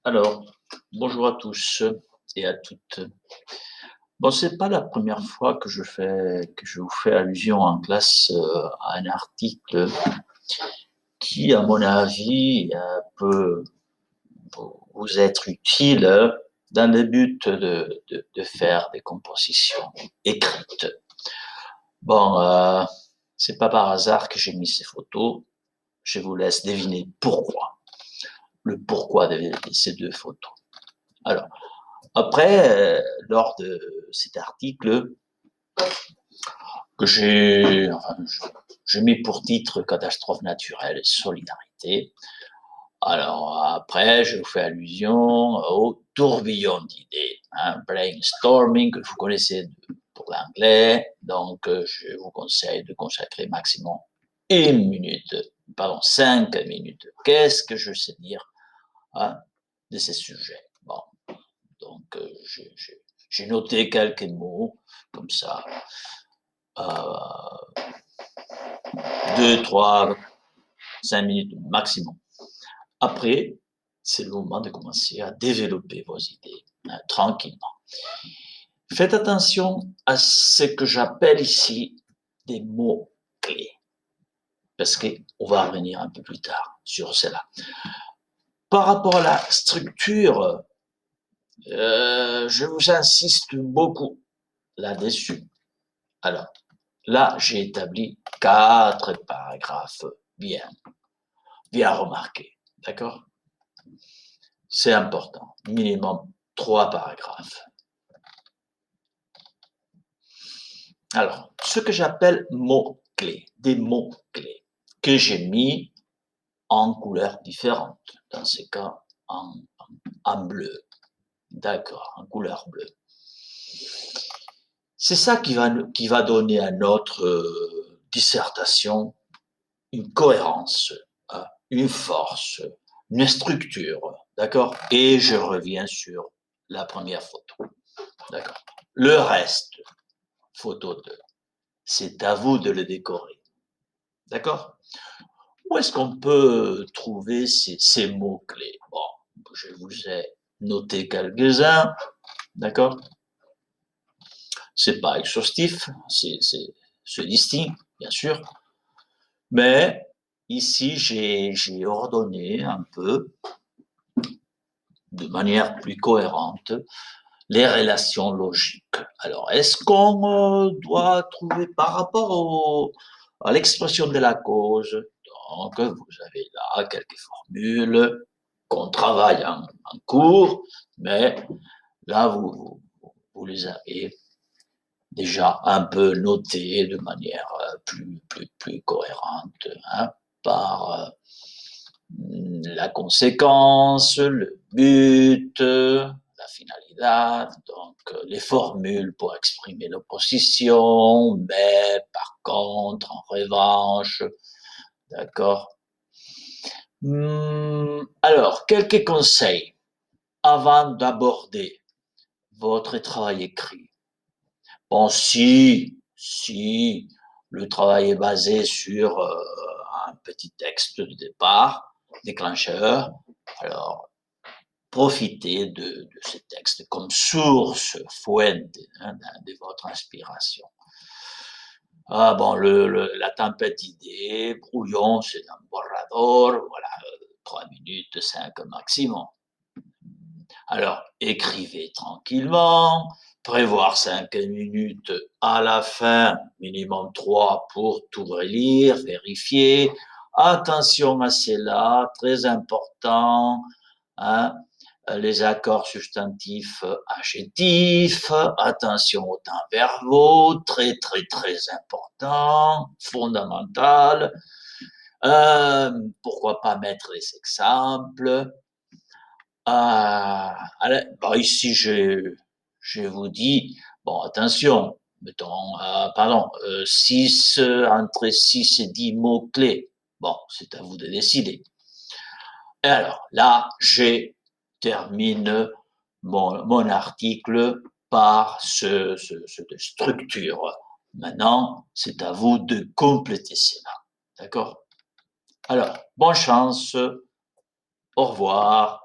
Alors, bonjour à tous et à toutes. Bon, c'est pas la première fois que je vous fais allusion en classe à un article qui, à mon avis, peut vous être utile dans le but de faire des compositions écrites. Bon, c'est pas par hasard que j'ai mis ces photos. Je vous laisse deviner pourquoi. Le pourquoi de ces deux photos. Alors, après, lors de cet article que j'ai mis pour titre Catastrophe naturelle et solidarité. Alors après, je vous fais allusion au tourbillon d'idées, brainstorming que vous connaissez pour l'anglais. Donc, je vous conseille de consacrer maximum 5 minutes. Qu'est-ce que je sais dire de ces sujets? Bon, donc, j'ai noté quelques mots comme ça. 2, 3, 5 minutes maximum. Après, c'est le moment de commencer à développer vos idées tranquillement. Faites attention à ce que j'appelle ici des mots clés, parce qu'on va revenir un peu plus tard sur cela. Par rapport à la structure, je vous insiste beaucoup là-dessus. Alors, là, j'ai établi 4 paragraphes bien remarqués, d'accord? C'est important, minimum 3 paragraphes. Alors, ce que j'appelle mots-clés, des mots-clés que j'ai mis en couleurs différentes, dans ce cas en bleu, d'accord, en couleur bleue. C'est ça qui va donner à notre dissertation une cohérence, une force, une structure, d'accord? Et je reviens sur la première photo, d'accord? Le reste, photo 2, c'est à vous de le décorer, d'accord? Où est-ce qu'on peut trouver ces mots-clés? Bon, je vous ai noté quelques-uns, d'accord? C'est pas exhaustif, c'est distinct, bien sûr, mais ici, j'ai ordonné un peu, de manière plus cohérente, les relations logiques. Alors, est-ce qu'on doit trouver par rapport à l'expression de la cause, donc vous avez là quelques formules qu'on travaille en cours, mais là, vous les avez déjà un peu notées de manière plus cohérente, par la conséquence, le but, la finalité, donc les formules pour exprimer l'opposition, mais par contre, en revanche, d'accord. Alors, quelques conseils avant d'aborder votre travail écrit. Bon, si le travail est basé sur un petit texte de départ, déclencheur, alors profitez de ce texte comme source, fuente de votre inspiration. Ah bon, la tempête d'idées, brouillon, c'est un borrador, voilà, 3 minutes, 5 maximum. Alors, écrivez tranquillement, prévoir 5 minutes à la fin, minimum 3 pour tout relire, vérifier. Attention à cela, très important, les accords substantifs adjectifs, attention aux temps verbaux, très important, fondamental. Pourquoi pas mettre les exemples. Bon, ici, je vous dis, bon, attention, mettons, entre 6 et 10 mots-clés. Bon, c'est à vous de décider. Et alors, là, je termine mon article par cette structure. Maintenant, c'est à vous de compléter cela. D'accord? Alors, bonne chance. Au revoir.